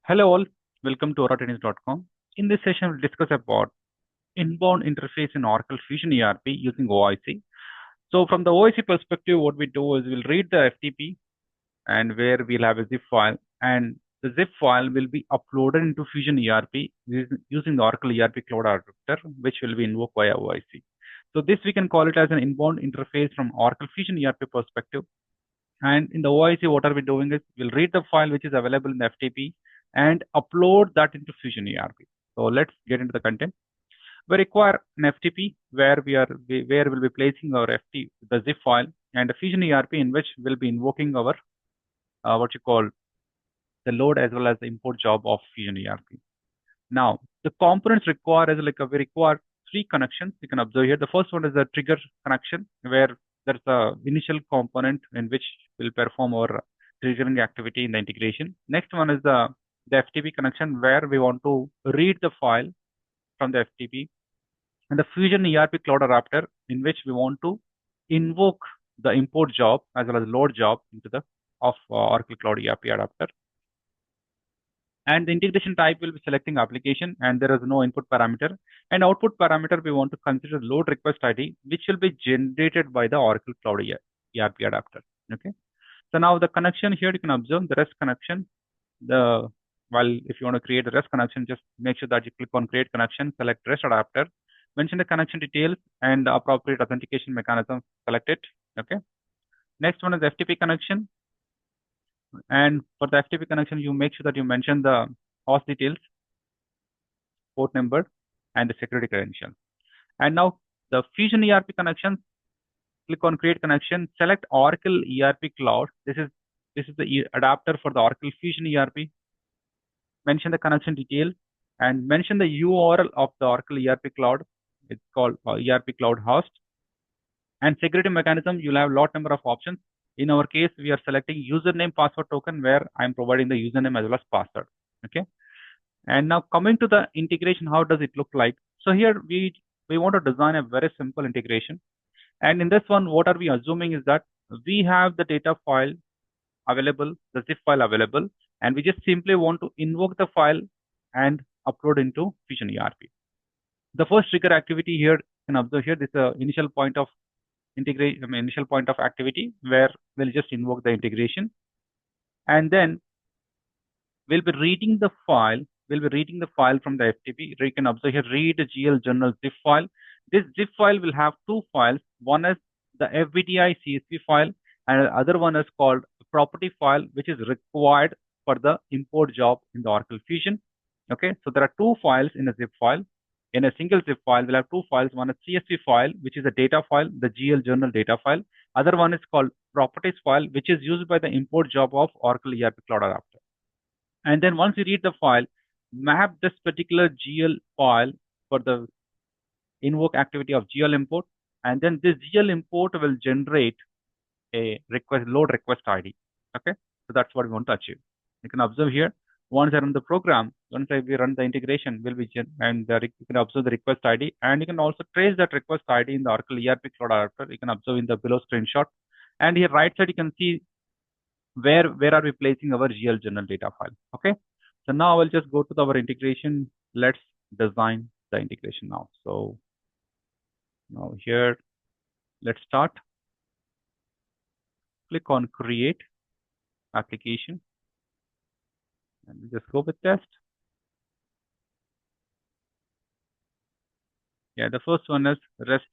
Hello all, welcome to oratrainings.com. In this session, we'll discuss about inbound interface in Oracle Fusion ERP using OIC. So from the OIC perspective, what we do is we'll read the FTP and where we'll have a zip file, and the zip file will be uploaded into Fusion ERP using the Oracle ERP Cloud Adapter, which will be invoked via OIC. So this we can call it as an inbound interface from Oracle Fusion ERP perspective. And in the OIC, what are we doing is we'll read the file which is available in the FTP and upload that into Fusion ERP. So let's get into the content. We require an FTP where we'll be placing our the zip file, and a Fusion ERP in which we'll be invoking our what you call the load as well as the import job of Fusion ERP. Now the components require is we require 3 connections. You can observe here. The first one is the trigger connection, where there's a initial component in which will perform our triggering activity in the integration. Next one is the FTP connection, where we want to read the file from the FTP, and the Fusion ERP Cloud Adapter, in which we want to invoke the import job as well as load job into the Oracle Cloud ERP Adapter. And the integration type will be selecting application, and there is no input parameter. And output parameter, we want to consider load request ID, which will be generated by the Oracle Cloud ERP Adapter. Okay. So now the connection here, you can observe the REST connection. If you want to create a REST connection, just make sure that you click on create connection, select REST adapter, mention the connection details and the appropriate authentication mechanism, select it. Okay. Next one is FTP connection. And for the FTP connection, you make sure that you mention the host details, port number, and the security credential. And now the Fusion ERP connection, click on create connection, select Oracle ERP Cloud. This is the adapter for the Oracle Fusion ERP. Mention the connection detail and mention the URL of the Oracle ERP Cloud. It's called ERP Cloud Host. And security mechanism, you'll have a lot number of options. In our case, we are selecting username password token, where I'm providing the username as well as password. Okay. And now coming to the integration, how does it look like? So here we want to design a very simple integration. And in this one, what are we assuming is that we have the data file available, the zip file available, and we just simply want to invoke the file and upload into Fusion ERP. The first trigger activity here, you can observe here, this is the initial point of activity, where we'll just invoke the integration, and then we'll be reading the file. We'll be reading the file from the FTP. You can observe here, read the GL Journal zip file. This zip file will have 2 files. One is the FBDI CSV file, and the other one is called property file, which is required for the import job in the Oracle Fusion. Okay, so there are 2 files in a zip file. In a single zip file, we'll have 2 files. One is CSV file, which is a data file, the GL Journal data file. Other one is called properties file, which is used by the import job of Oracle ERP Cloud Adapter. And then once you read the file, map this particular GL file for the invoke activity of GL import, and then this GL import will generate a load request ID. Okay, so that's what we want to achieve. You can observe here, once I run the program, once we run the integration, you can observe the request ID, and you can also trace that request ID in the Oracle ERP Cloud Adapter. You can observe in the below screenshot, and here right side you can see where are we placing our GL Journal data file. Okay, so now I'll just go to our integration. Let's design the integration now. So now here, let's start. Click on create application, and we just go with test. Yeah, the first one is REST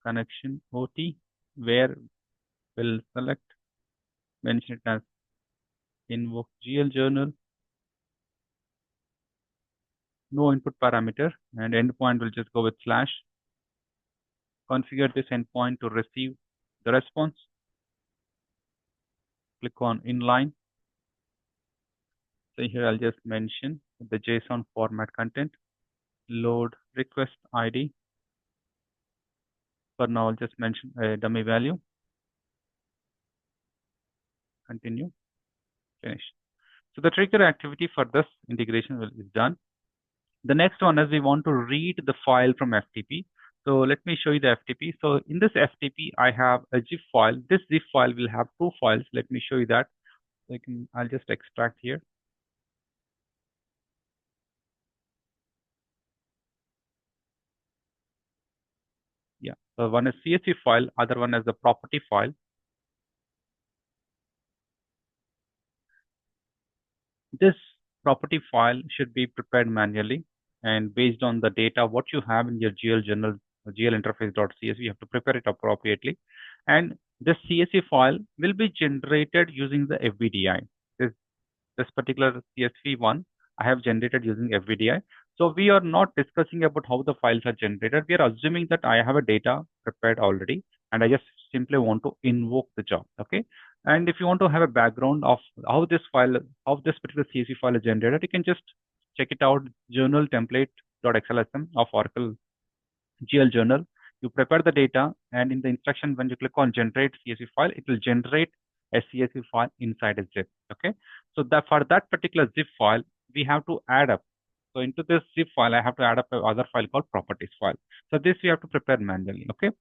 connection OT, where we'll select, mention it as invoke GL Journal, no input parameter, and endpoint will just go with / configure this endpoint to receive the response. Click on inline. So here I'll just mention the JSON format content, load request ID. For now, I'll just mention a dummy value. Continue, finish. So the trigger activity for this integration is done. The next one is we want to read the file from FTP. So let me show you the FTP. So in this FTP, I have a zip file. This zip file will have 2 files. Let me show you that. I'll just extract here. So one is CSV file, other one is the property file. This property file should be prepared manually, and based on the data what you have in your GL Journal, GL interface.csv, you have to prepare it appropriately. And this CSV file will be generated using the FBDI. This particular CSV one I have generated using FBDI. So we are not discussing about how the files are generated. We are assuming that I have a data prepared already, and I just simply want to invoke the job. Okay. And if you want to have a background of how this particular CSV file is generated, you can just check it out, journal template.xlsm of Oracle GL Journal. You prepare the data, and in the instruction, when you click on generate CSV file, it will generate a CSV file inside a zip. Okay. So that for that particular zip file, we have to add up. So into this zip file, I have to add up another file called properties file. So this we have to prepare manually. Okay.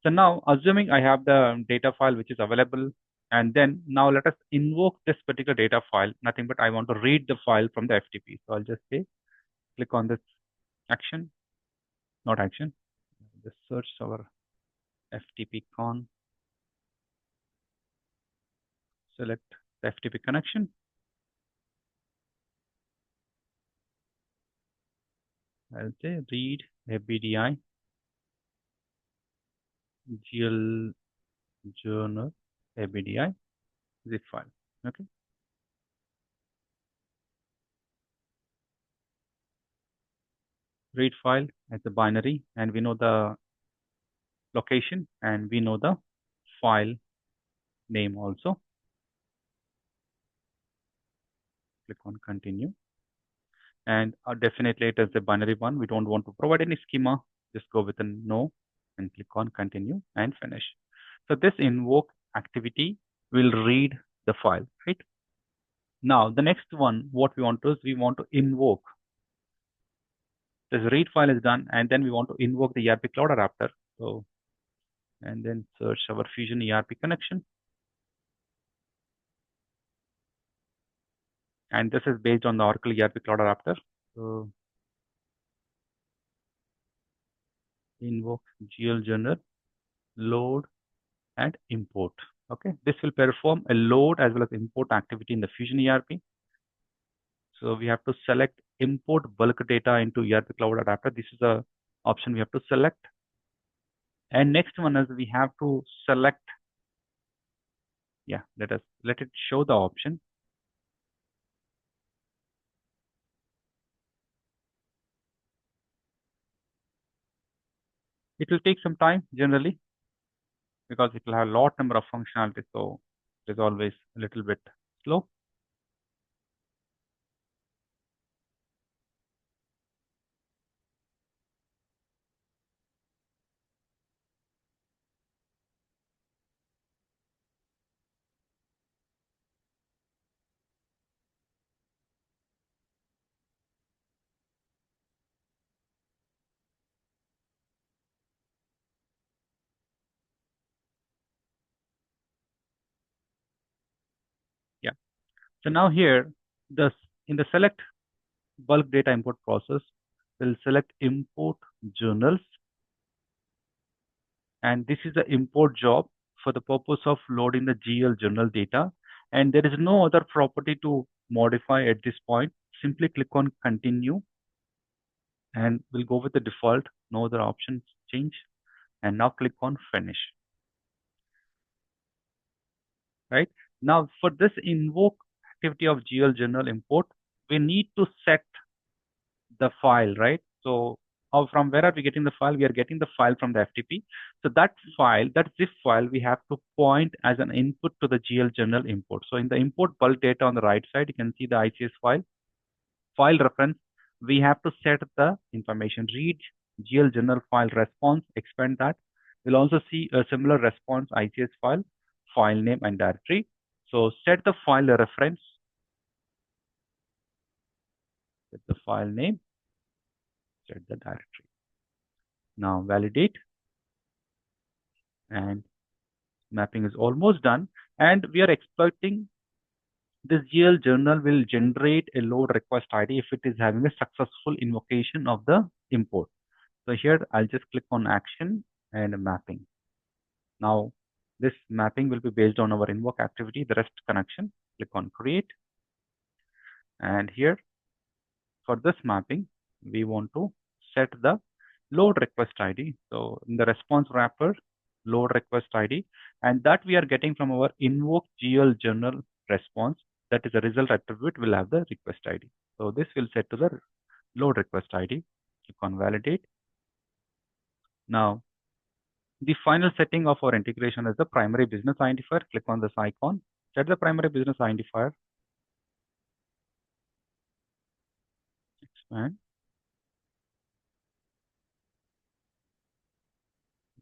So now, assuming I have the data file which is available, and then now let us invoke this particular data file. Nothing but I want to read the file from the FTP. So I'll just say, click on this action, not action. Just search our FTP con, select the FTP connection. I'll say read FBDI GL Journal FBDI zip file. Okay. Read file as a binary, and we know the location and we know the file name also. Click on continue. And definitely it is a binary one. We don't want to provide any schema. Just go with a no and click on continue and finish. So this invoke activity will read the file, right? Now the next one, what we want to do is we want to invoke. This read file is done, and then we want to invoke the ERP Cloud Adapter. So, and then search our Fusion ERP connection. And this is based on the Oracle ERP Cloud Adapter. So invoke GL Journal, load, and import. Okay, this will perform a load as well as import activity in the Fusion ERP. So we have to select import bulk data into ERP Cloud Adapter. This is the option we have to select. And next one is we have to select. Yeah, let it show the option. It will take some time generally because it will have a lot number of functionalities. So it is always a little bit slow. Yeah. So now here, in the select bulk data import process, we'll select import journals. And this is the import job for the purpose of loading the GL journal data. And there is no other property to modify at this point. Simply click on continue and we'll go with the default, no other options change. And now click on finish. Right now for this invoke activity of GL journal import, we need to set the file, right? So from where are we getting the file? We are getting the file from the FTP. So that file, that zip file, we have to point as an input to the GL Journal import. So in the import bulk data on the right side, you can see the ICS file reference. We have to set the information, read GL Journal file response, expand that. We'll also see a similar response ICS file name and directory. So set the file reference, set the file name, set the directory. Now validate, and mapping is almost done. And we are expecting this GL journal will generate a load request ID if it is having a successful invocation of the import. So here I'll just click on action and mapping. Now, this mapping will be based on our invoke activity, the REST connection. Click on create. And here, for this mapping, we want to set the load request ID. So in the response wrapper, load request ID, and that we are getting from our invoke GL Journal response. That is a result attribute will have the request ID. So this will set to the load request ID. Click on validate. Now, the final setting of our integration is the primary business identifier. Click on this icon, set the primary business identifier. Expand.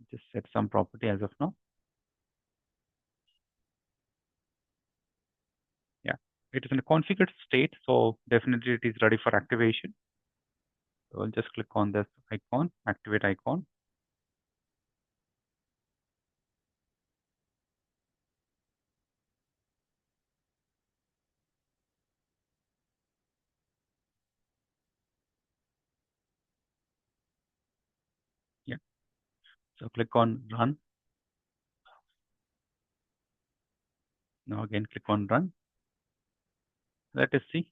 Just set some property as of now. Yeah, it is in a configured state, so definitely it is ready for activation. So I'll just click on this icon, activate icon. Yeah, so click on run. Now again, click on run. Let us see.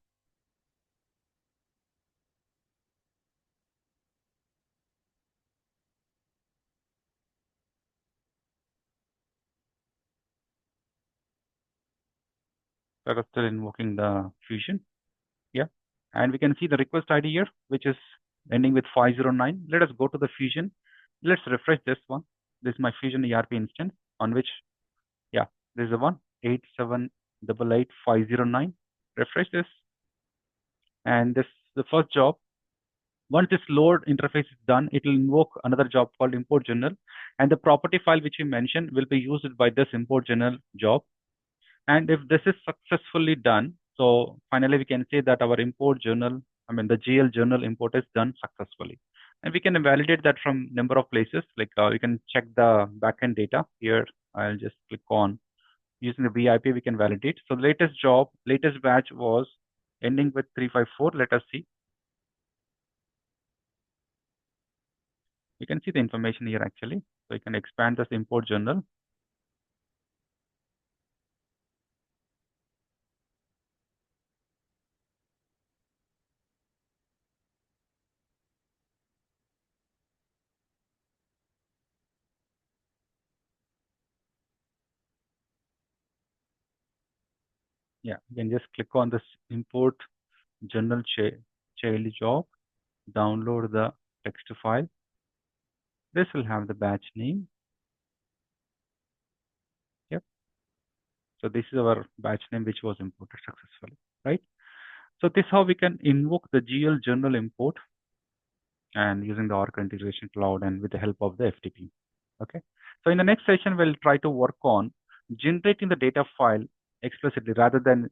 We are still invoking the Fusion. Yeah, and we can see the request ID here, which is ending with 509. Let us go to the Fusion. Let's refresh this one. This is my Fusion ERP instance on which, yeah, this is the one, 8788509. Refresh this. And this the first job. Once this load interface is done, it will invoke another job called import journal. And the property file which we mentioned will be used by this import journal job. And if this is successfully done, so finally we can say that our import journal, the GL journal import is done successfully. And we can validate that from number of places. Like we can check the backend data here. I'll just click on using the VIP, we can validate. So the latest job, latest batch was ending with 354. Let us see. You can see the information here actually. So you can expand this import journal. Yeah, you can just click on this import journal child job, download the text file. This will have the batch name. Yep. So this is our batch name which was imported successfully, right? So this is how we can invoke the GL journal import and using the Oracle Integration Cloud and with the help of the FTP. Okay. So in the next session, we'll try to work on generating the data file explicitly rather than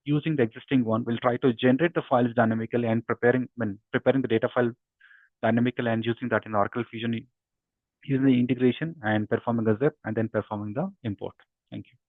using the existing one. We'll try to generate the files dynamically and preparing the data file dynamically and using that in Oracle Fusion, using the integration and performing a zip and then performing the import. Thank you.